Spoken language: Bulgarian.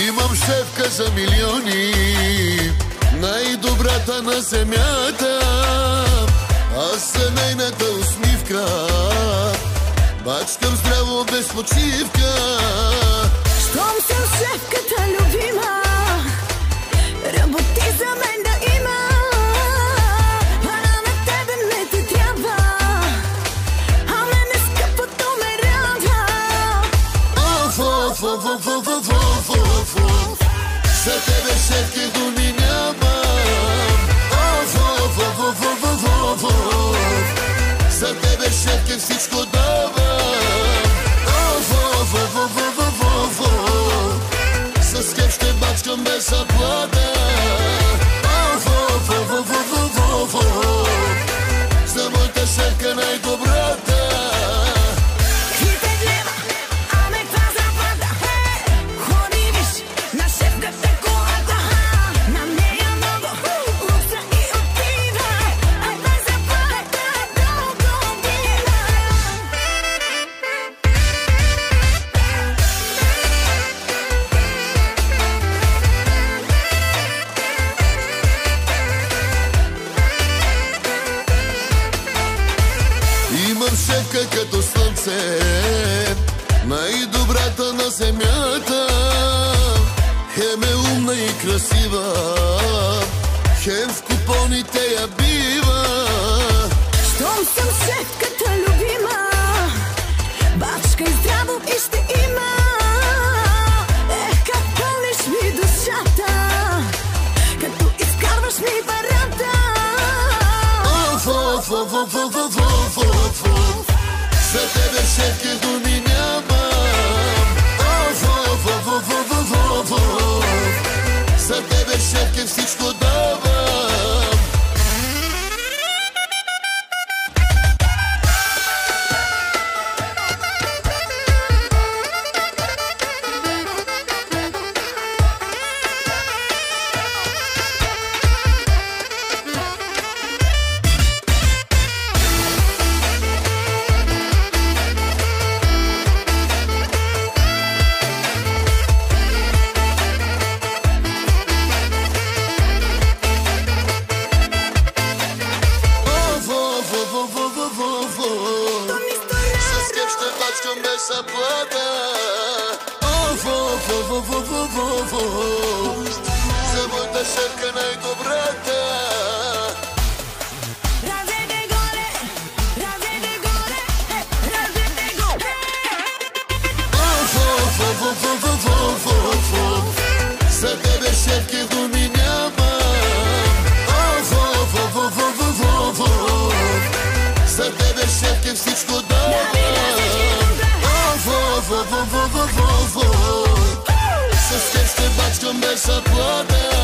Имам шефка за милиони, най-добрата на земята. Аз за нейната усмивка бачкам здраво без почивка. Щом съм шефката любима, работи за мен да има. Пара на тебе не ти трябва, а мене скъпото ме радва. Оф, оф, оф, оф, оф, оф, оф, оф, оф. За тебе шефки думи нямам. Оф, оф, оф, оф, оф, оф, оф, оф. За тебе шефки всичко давам. Оф, оф, оф, оф, оф, оф, оф, оф. С теб ще бачкам без заплата. Оф, оф, оф, оф, оф, оф, оф, оф. За моята шефка най-добрата. Имам шефка като слънце, най-добрата на земята. Хем е умна и красива, хем в купоните я бива. Щом съм шефката любима, бачкай здраво и ще има. Как пълниш ми душата, като изкарваш ми парата. Оф, оф, оф, оф, оф, оф, оф, оф, оф. За тебе шефки думи нямам. Оф, оф, оф, оф, оф, оф, оф, оф. За тебе шефки всичко давам. Без заплата. Оф, оф, оф, оф, оф, оф, оф, оф. За моята шефка най-добрата. Разете горе, разете горе, разете горе. Оф, оф, оф, оф, оф, оф, оф, оф, оф. За тебе шефки думи нямам. Оф, оф, оф, оф, оф, оф, оф, оф. За тебе шефки всичко давам. С теб ще бачкам без заплата.